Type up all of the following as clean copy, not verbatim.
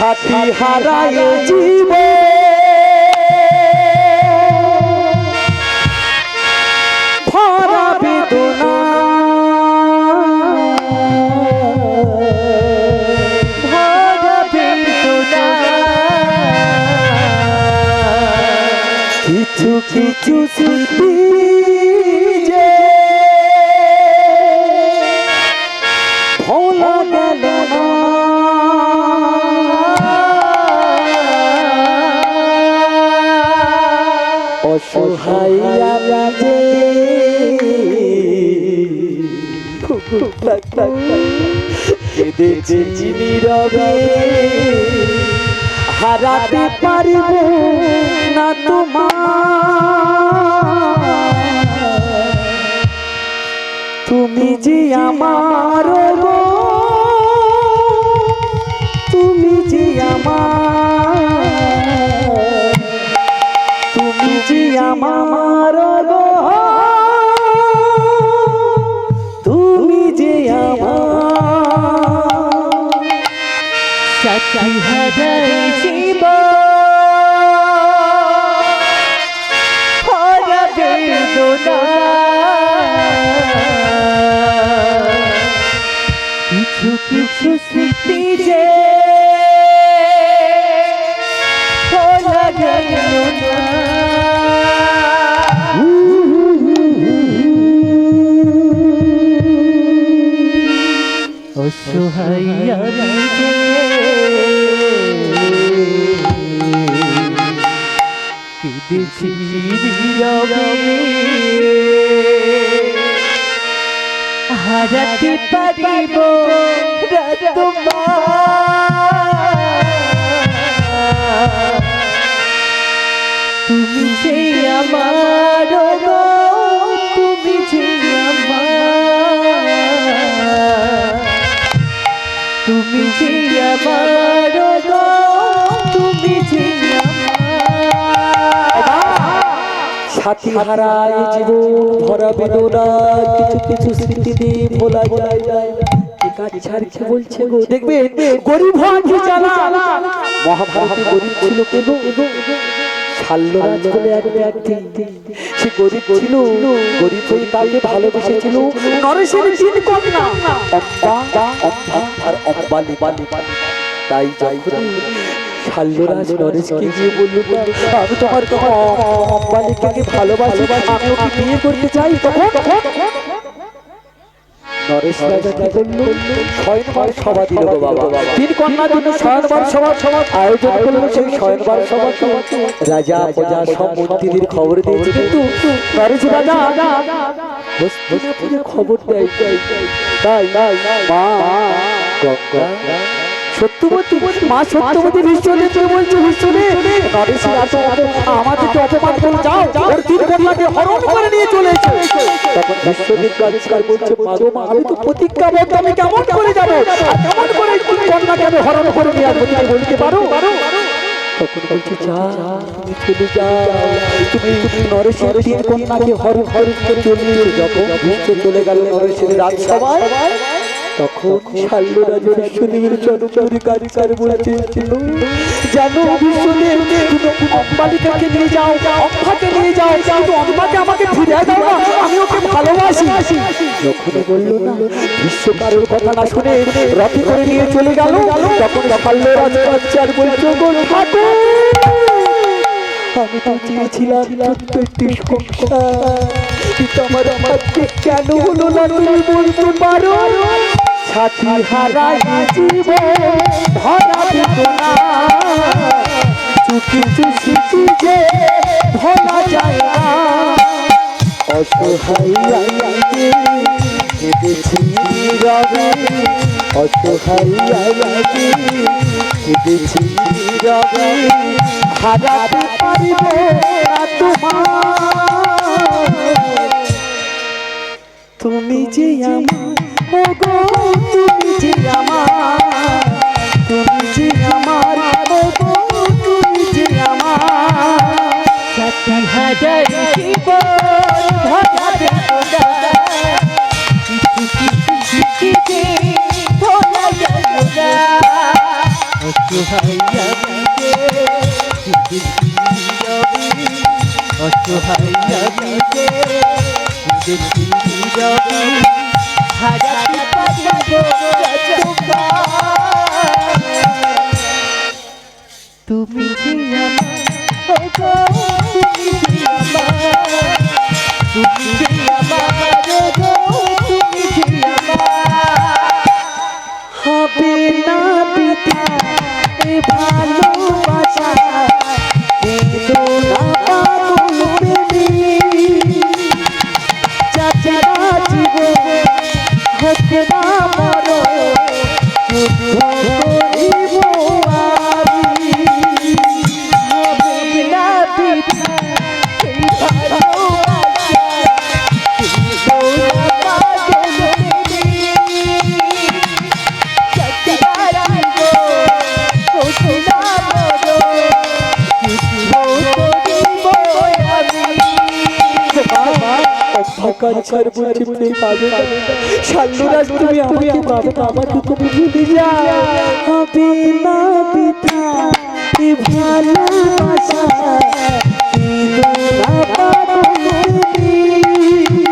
সাথী হারায় জীবন ভরা বেদনা কিছু কিছু স্মৃতি যে ভোলা গেল না অসহায় যে কেঁদেছি নীরবে হারাতে পারব না তোমার তুমি যে আমার গো তুমি যে আমার তুমি যে আমার গো তুমি যে আমার সাথী হারায় জীবন ভরা বেদনা কিছু কিছু স্মৃতি যে ভোলা গেল না অসহায় আমি যে কেঁদেছি নীরবে হারাতে পারিব না তোমার তুমি যে আমার গো তুমি যে আমার তুমি যে আমার গো তুমি যে সাথী হারায় জীবন ভরা বেদনা কিছু কিছু স্মৃতি দিয়ে ভোলা যায় কি বলছে গো দেখবে গরিব হওয়া কি জ্বালা মহাভারতে গরিব ছিল কেন শাল্যরাজ বলে এক ব্যক্তি সে গরিব ছিল গরিব হয়ে তাকে ভালোবেসেছিল নরেশের তিন কন্যা অম্বা আর অম্বালি তাই যখন শাল্যরাজ নরেশকে গিয়ে বলল আমি তোমার অম্বালিকাকে ভালোবাসি আমি ওকে বিয়ে করতে চাই তখন নরেশ রাজা কি করলো শয়নবার সভা দিল বাবা তিন কন্যার জন্য শয়নবার সভা আয়োজন করলো সেই শয়নবার সভা রাজা প্রজা সব মন্ত্রীদের খবর দিয়েছে কিন্তু নরেশ রাজা হস্তিনাপুরে খবর দেয় তাই মা গঙ্গা সত্যবতী মা সত্যবতী বিশ্বদেবকে বলছে বিশ্বদেব নরেশ রাজা আমাদেরকে অপমান করে যাও ওর তিন কন্যাকে হরণ করে নিয়ে চলে এসো তখন বিশ্বদেব রাজস্কার বলছে মা আমি তো প্রতিজ্ঞাবদ্ধ আমি কেমন করে যাবো কেমন করে তিন কন্যাকে আমি হরণ করে নিয়ে আসবো তুমি বলতে পারো তখন বলছে যা তুমি চলে যাও তুমি নরেশের তিন কন্যাকে হরণ করে চলে যখন বিশ্ব চলে গেল নরেশের রাজসভায় তখন শাল্যরাজ বিশ্বদেবের চরণে কারিকার বলেছিল জানো বিশ্বদেব তুমি অম্বালিকাকে নিয়ে যাও অম্বাকে নিয়ে যাও কিন্তু অম্বাকে আমাকে ফিরিয়ে দাও না আমি ওকে ভালোবাসি যখন বললো না বিশ্ব কারোর কথা না শুনে রথে করে নিয়ে চলে গেল তখন শাল্যরাজ কাচ্চার বলছো গো ঠাকুর আমি তো চেয়েছিলাম ছোট্ট একটি সংসার কিন্তু আমার ভাগ্যে কেন হলো না তুমি বলতে পারো সাথী হারায় জীবন ভরা বেদনা কিছু স্মৃতি যে ভোলা যায় না অসহায় কেঁদেছি নীরবে অসহায় কেঁদেছি নীরবে হারাতে পারিব না তোমার তুমি যে আমার গো তুমি যে আমার তুমি যে আমার গো তুমি যে আমার সাথী হারায় জীবন ভরা বেদনা কিছু কিছু স্মৃতি যে ভোলা যায় না অসহায় দেখি রবি অসহায় আমি যে দেখি রবি হারাতে পারিব তুমি যে আমার ওগো তুমি যে আমার তুমি যে আমার ওগো তুমি যে আমার হবে না পিতা এ ভালোবাসা কিন্তু না পাগল প্রেমী চাচারা জীবন হোক না মরণ যুদ্ধ করিব আমি হবে না পিতা এই ভালোবাসা কিন্তু না পাগল প্রেমী চাচারা জীবন হোক না মরণ যুদ্ধ করিব আমি অন্ধকার ছাড়বো চিমতে পাবে সাল্লুরাজ তুমি আমাকে পাবে না আমাকে তুমি ভুলে যাও হবে না পিতা এ ভালোবাসা কিন্তু না পাগল প্রেমী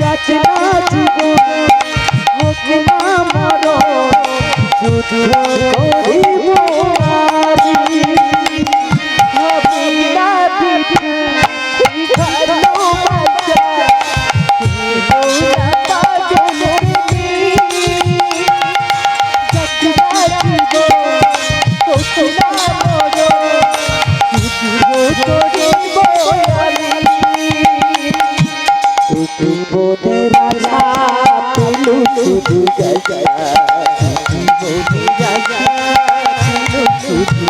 চাচা জীবন হোক না মরণ যুদ্ধ করিব আমি হবে না পিতা এই ভালোবাসা কিন্তু না পাগল প্রেমী চাচারা জীবন হোক না মরণ যুদ্ধ করিব আমি জীবনের আশা তুলু শুধু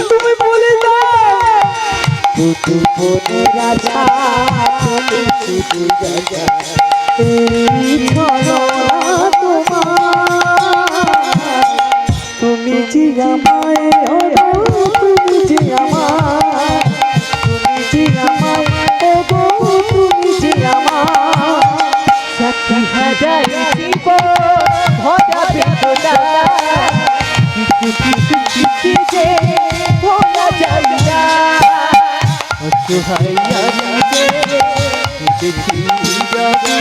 তুমি বলে দাও জীবনের আশা তুলু শুধু এই ছড়া তোমার তুমি যে আমায় তুমি যে আমার তুমি যে আমায় ওগো তুমি যে আমার সাথী হাজার জীবন ভরা বেদনা কিছু কিছু কিছু যে ভোলা যায় না অসহায় আমি যে দেখি রবি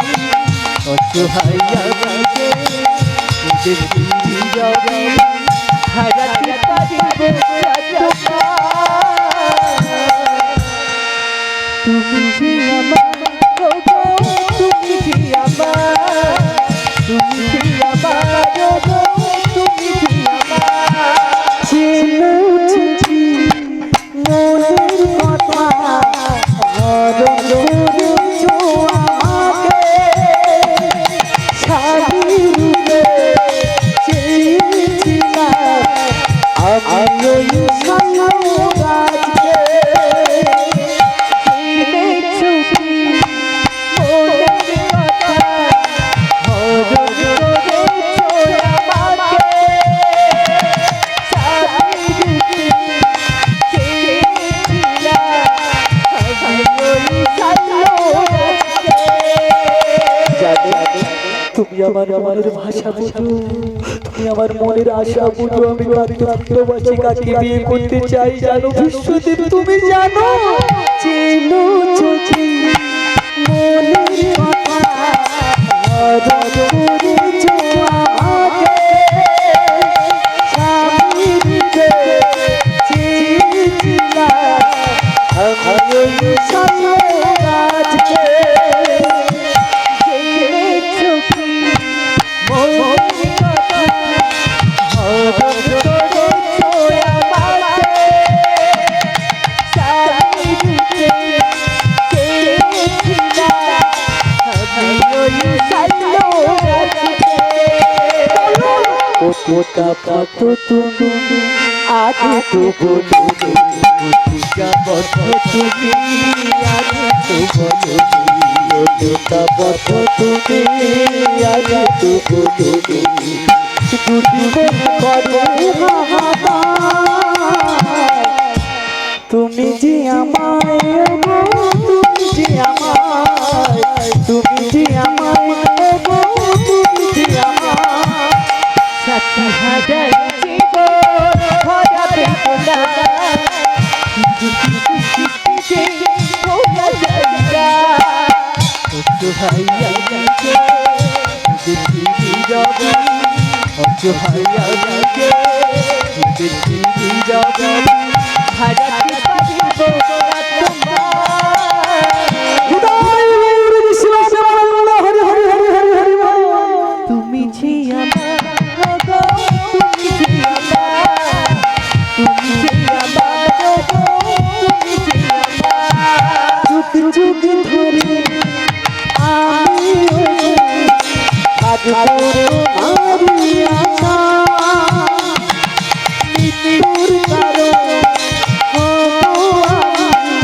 অসহায় আমি যে দেখি রবি হারাতে পারিব তুমি যে আমার ওগো তুমি যে আমার তুমি যে আমার ওগো তুমি যে আমার চেনো চিঠি মনের কথা হরণ করেছো আমাকে স্বামী রূপে চেয়েছিলাম আমি ওই সাল্লুরাজকে এনেছো কি মনের কথা হরণ করেছো আমাকে স্বামী রূপে চেয়েছিলাম আমি ওই সাল্লুরাজকে তুমি আমার মনের ভাষা বুঝো তুমি আমার মনের আশা বুঝো আমি কাঁদতে ভালোবাসি কাকে বিয়ে করতে চাই জানো বিশ্বদেব তুমি জানো চেনো চোখে মনের কথা হরণ করেছো আমাকে স্বামী রূপে চেয়েছিলাম আমি ওই সাল্লুরাজকে এনেছো কি মনের কথা হরণ করেছো আমাকে স্বামী রূপে চেয়েছিলাম আমি ওই সাল্লুরাজকে কতটা কত তুমি আগে তো বলো কতটা বদ্ধ তুমি আগে তো বলো কতটা বদ্ধ তুমি আগে তো বলো দুদিন করো তুমি যে আমায় গো তুমি যে আমায় তুমি যে আমায় গো তুমি যে আমায় সাথী হাজার জীবন অসহায় আমি যে দেখি নীরবে হারাতে পারিব না তোমায়। তুমি যে আমার গো, তুমি যে আমার, তুমি যে আমার গো, তুমি যে আমার। যুগ যুগ ধরে আমি থাকবো তোমারই আশা, মৃত্যুর কারণ হবো আমি,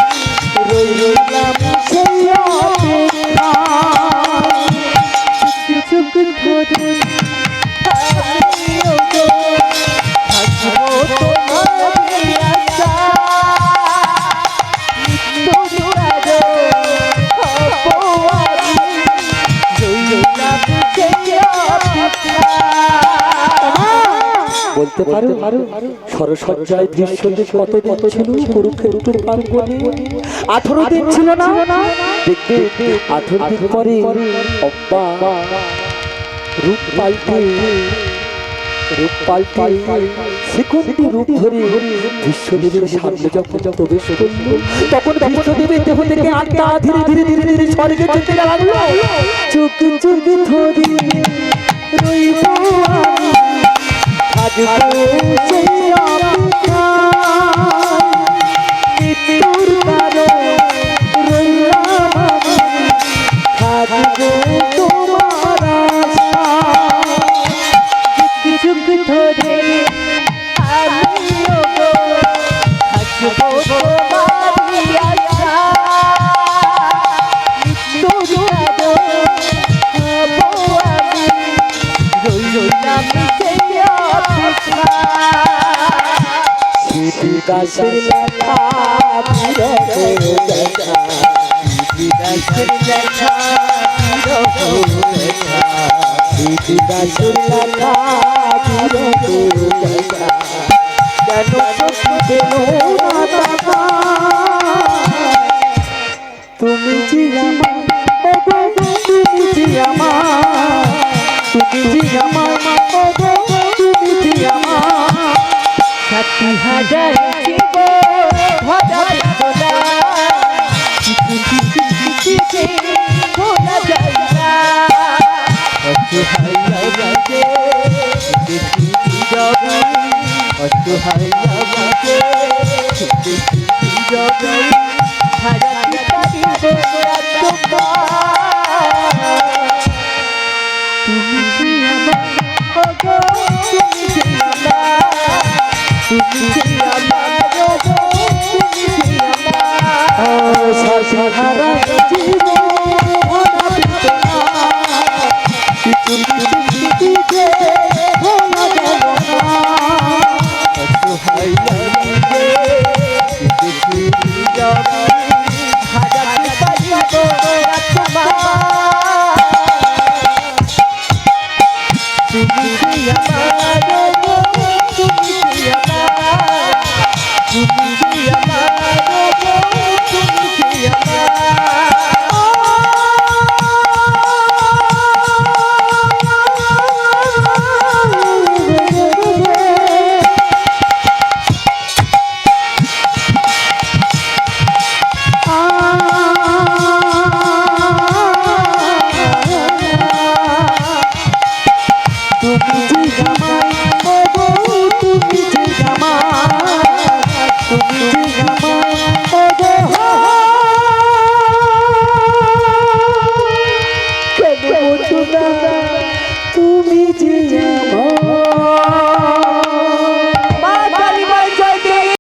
রইলাম সেই অপেক্ষা। যুগ ধরে আমিও গো থাকবো তোমারই আশা, মৃত্যুর কারণ হবো আমি, রইলাম সেই অপেক্ষা। বলতে পারো সরসজ্জায় দৃশ্যদের কতদিন ছিল কুরুক্ষেত্রের প্রাঙ্গণে? 18 দিন ছিল না? দেখতে 18 দিন পরে অব্বা রূপ পাল্টে সেকন্দি রূপ ধরে বিশ্বদেবের সামনে যখন প্রবেশ করল, তখন বিশ্বদেবের দেহ থেকে আত্মা ধীরে ধীরে ধীরে ধীরে স্বর্গে যেতে লাগলো। চোখ চোখ ধরে রইব আমি, থাকবো সেই অপেক্ষায়, মৃত্যুর কারণ রইলাম আমি, থাকবো তোমার আশায়। যুগ ধরে আমিও গো থাকবো তোমারই আশা, মৃত্যুর কারণ হবো আমি, রইলাম সেই অপেক্ষা। দাসের লেখা বিরহের দেখা, দাসের লেখা বিরহ লেখা, দাসের লেখা বিরহের দেখা, কেন সখী পেল না দেখা? তুমি যে আমার, ওগো তুমি যে আমার, তুমি যে আমার, ওগো তুমি যে আমার। 60,000 জীবন ভরা বেদনা, কিছু কিছু কিছুতে ভোলা যায় না। অসহায় আমি যে দেখি নীরবে, অসহায়